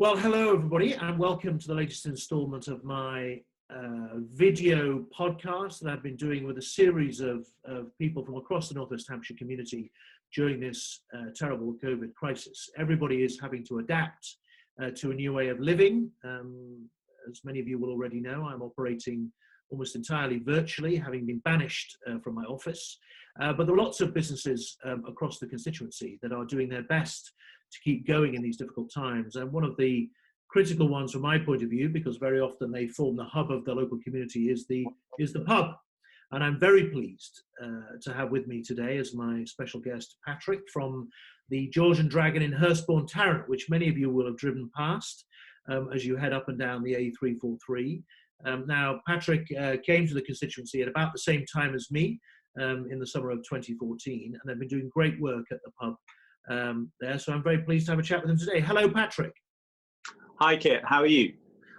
Well, hello everybody, and welcome to the latest instalment of my video podcast that I've been doing with a series of people from across the North West Hampshire community during this terrible COVID crisis. Everybody is having to adapt to a new way of living. As many of you will already know, I'm operating almost entirely virtually, having been banished from my office. But there are lots of businesses across the constituency that are doing their best to keep going in these difficult times. And one of the critical ones from my point of view, because very often they form the hub of the local community, is the pub. And I'm very pleased to have with me today as my special guest, Patrick from the George and Dragon in Hurstbourne Tarrant, which many of you will have driven past as you head up and down the A343. Now, Patrick came to the constituency at about the same time as me in the summer of 2014, and they've been doing great work at the pub there. So I'm very pleased to have a chat with him today. Hello, Patrick. Hi, Kit. How are you?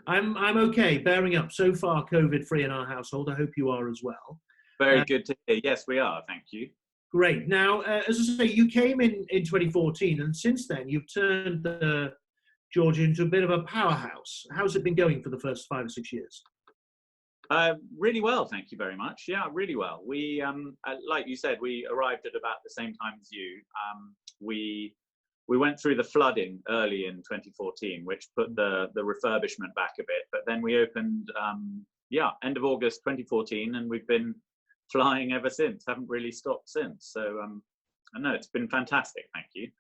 I'm okay, bearing up. So far, COVID-free in our household. I hope you are as well. Very good to hear. Yes, we are. Thank you. Great. Now, as I say, you came in 2014, and since then, you've turned George into a bit of a powerhouse. How's it been going for the first 5 or 6 years? Really well, thank you very much. Yeah, really well. We, like you said, we arrived at about the same time as you. We went through the flooding early in 2014, which put the refurbishment back a bit. But then we opened, end of August 2014, and we've been flying ever since. Haven't really stopped since. So I know it's been fantastic. Thank you.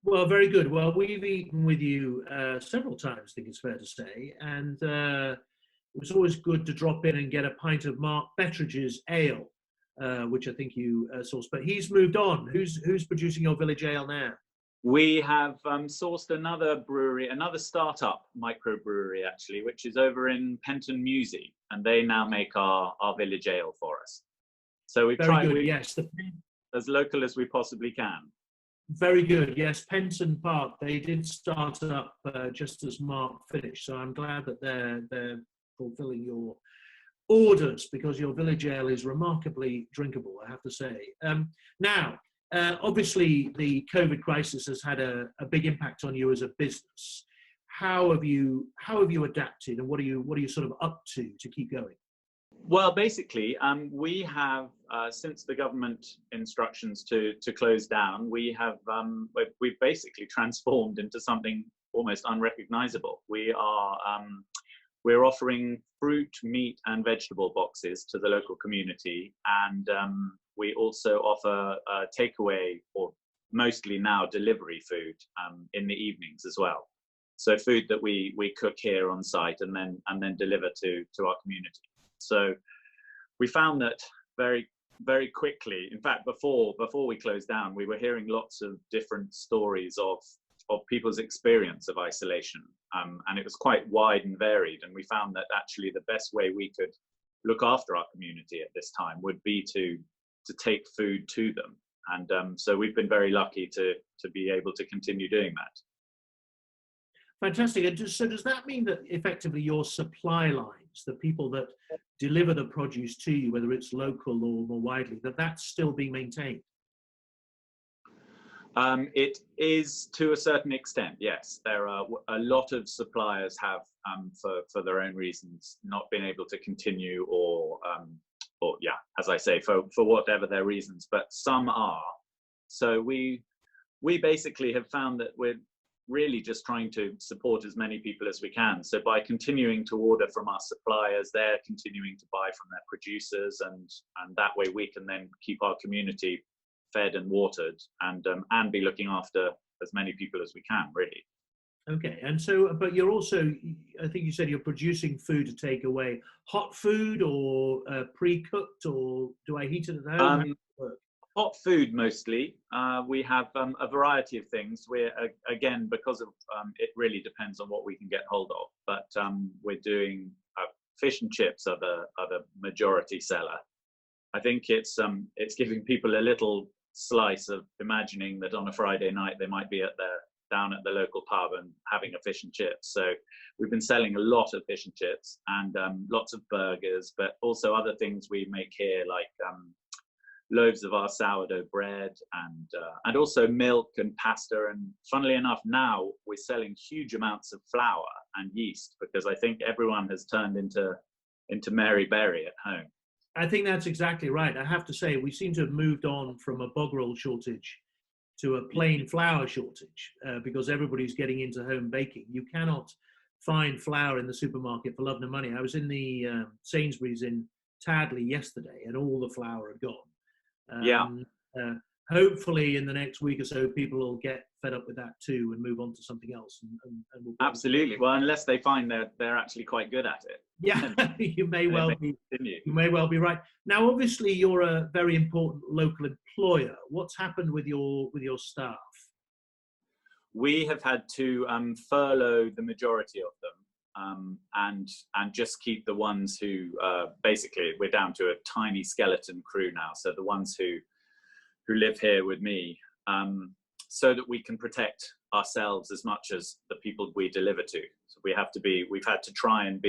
Well, very good. Well, we've eaten with you several times, I think it's fair to say, and it was always good to drop in and get a pint of Mark Bettridge's ale, which I think you sourced. But he's moved on. Who's producing your village ale now? We have sourced another brewery, another startup microbrewery actually, which is over in Penton Musey, and they now make our village ale for us. So we've tried yes, as local as we possibly can. Very good. Yes, Penton Park. They did start up just as Mark finished, so I'm glad that they're fulfilling your orders, because your village ale is remarkably drinkable, I have to say. Now, obviously, the COVID crisis has had a big impact on you as a business. How have you adapted, and what are you sort of up to keep going? Well, basically, we have since the government instructions to close down, we've basically transformed into something almost unrecognizable. We're offering fruit, meat, and vegetable boxes to the local community, and we also offer takeaway, or mostly now delivery food in the evenings as well. So food that we cook here on site and then deliver to our community. So we found that very, very quickly. In fact, before we closed down, we were hearing lots of different stories of people's experience of isolation, and it was quite wide and varied. And we found that actually the best way we could look after our community at this time would be to take food to them. And so we've been very lucky to be able to continue doing that. Fantastic. And so does that mean that effectively your supply lines, the people that deliver the produce to you, whether it's local or more widely, that's still being maintained? It is to a certain extent, yes. There are a lot of suppliers have, for their own reasons, not been able to continue, or as I say, for whatever their reasons, but some are. So we basically have found that we're really just trying to support as many people as we can. So by continuing to order from our suppliers, they're continuing to buy from their producers, and that way we can then keep our community fed and watered, and be looking after as many people as we can, really. Okay, and so, but you're also, I think you said you're producing food to take away. Hot food, or pre-cooked, or do I heat it at home? Hot food mostly. We have a variety of things. We're again, because of it really depends on what we can get hold of. But we're doing fish and chips are the majority seller. I think it's giving people a little slice of imagining that on a Friday night they might be down at the local pub and having a fish and chips. So we've been selling a lot of fish and chips, and lots of burgers, but also other things we make here, like loaves of our sourdough bread, and also milk and pasta. And funnily enough, now we're selling huge amounts of flour and yeast, because I think everyone has turned into Mary Berry at home. I think that's exactly right. I have to say, we seem to have moved on from a bog roll shortage to a plain flour shortage, because everybody's getting into home baking. You cannot find flour in the supermarket for love nor money. I was in the Sainsbury's in Tadley yesterday, and all the flour had gone. Hopefully in the next week or so, people will get fed up with that too and move on to something else. And we'll absolutely. Well, unless they find they're actually quite good at it. Yeah, you may well be. You may well be right. Now, obviously, you're a very important local employer. What's happened with your staff? We have had to furlough the majority of them, and just keep the ones who basically, we're down to a tiny skeleton crew now. So the ones who live here with me, so that we can protect ourselves as much as the people we deliver to. So we've had to try and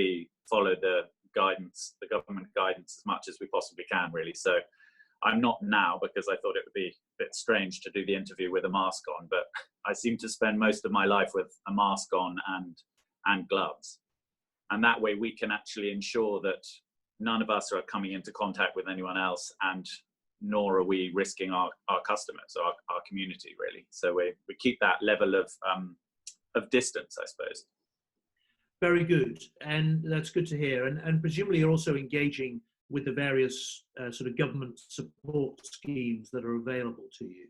follow the guidance, the government guidance, as much as we possibly can, really. So I'm not now, because I thought it would be a bit strange to do the interview with a mask on, but I seem to spend most of my life with a mask on and gloves. And that way we can actually ensure that none of us are coming into contact with anyone else, and nor are we risking our customers, our community, really. So we keep that level of distance, I suppose. Very good, and that's good to hear. And presumably you're also engaging with the various sort of government support schemes that are available to you.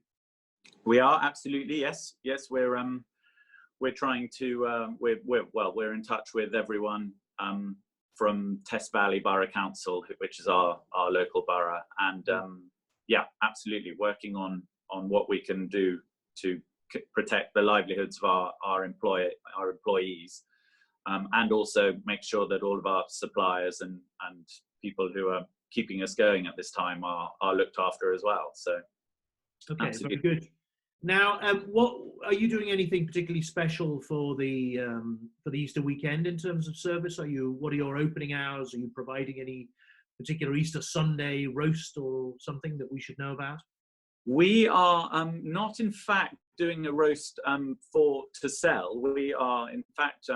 We are, absolutely, yes. We're trying to we're in touch with everyone from Test Valley Borough Council, which is our local borough, and absolutely working on what we can do to protect the livelihoods of our employees, and also make sure that all of our suppliers and people who are keeping us going at this time are looked after as well. So, okay, absolutely. Very good. Now, what are you doing? Anything particularly special for the Easter weekend in terms of service? What are your opening hours? Are you providing any particular Easter Sunday roast or something that we should know about? We are not, in fact, doing a roast to sell. We are, in fact,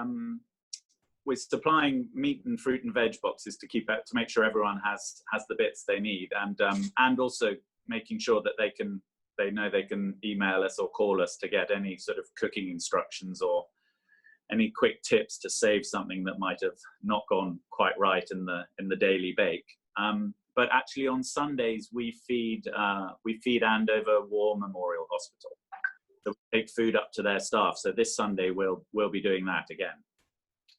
we're supplying meat and fruit and veg boxes to make sure everyone has the bits they need, and also making sure that they know they can email us or call us to get any sort of cooking instructions or any quick tips to save something that might have not gone quite right in the daily bake. But actually on Sundays we feed Andover War Memorial Hospital. So we take food up to their staff. So this Sunday we'll be doing that again.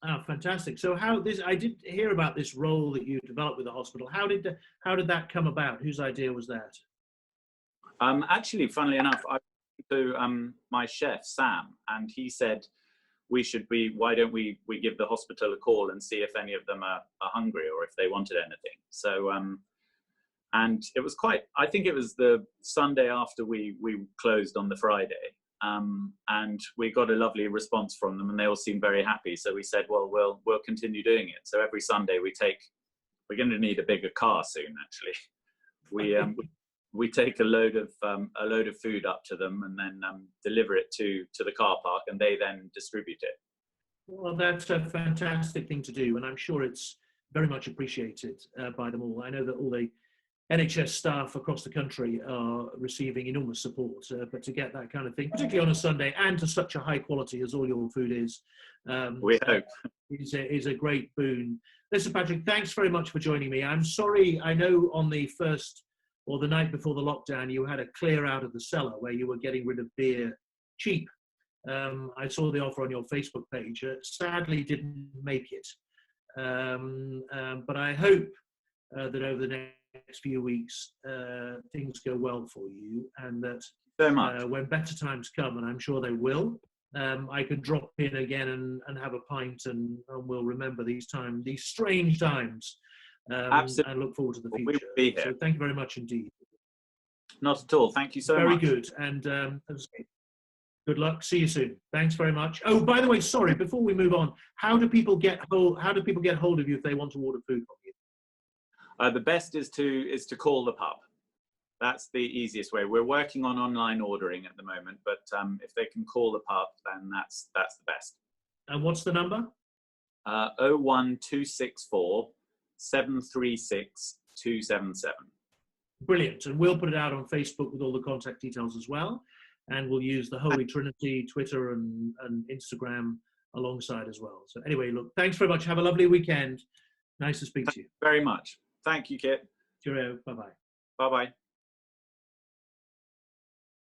Oh, fantastic! So I did hear about this role that you developed with the hospital. How did that come about? Whose idea was that? Actually, funnily enough, I went to my chef Sam, and he said why don't we give the hospital a call and see if any of them are hungry or if they wanted anything. So and it was I think it was the Sunday after we closed on the Friday, and we got a lovely response from them, and they all seemed very happy. So we said, well, we'll continue doing it. So every Sunday we're going to need a bigger car soon, actually. We take a load of food up to them, and then deliver it to the car park, and they then distribute it. Well, that's a fantastic thing to do, and I'm sure it's very much appreciated by them all. I know that all the NHS staff across the country are receiving enormous support, but to get that kind of thing, particularly on a Sunday, and to such a high quality as all your food is, we hope, is a great boon. Listen, Patrick, thanks very much for joining me. I'm sorry, I know on the first or the night before the lockdown, you had a clear out of the cellar where you were getting rid of beer cheap. I saw the offer on your Facebook page. Sadly, didn't make it. But I hope that over the next few weeks, things go well for you, and that so much. When better times come, and I'm sure they will, I could drop in again and have a pint, and we'll remember these strange times. Absolutely. And look forward to the future. We'll be here. So thank you very much indeed. Not at all. Thank you so much. much. Very good. And good luck. See you soon. Thanks very much. Oh, by the way, sorry, before we move on, how do people get hold of you if they want to order food from you? The best is to call the pub. That's the easiest way. We're working on online ordering at the moment, but if they can call the pub, then that's the best. And what's the number? 01264 736 277. Brilliant. And we'll put it out on Facebook with all the contact details as well. And we'll use the Holy Trinity, Twitter and Instagram alongside as well. So anyway, look, thanks very much. Have a lovely weekend. Nice to speak to you. Very much. Thank you, Kit. Cheerio. Bye-bye. Bye-bye.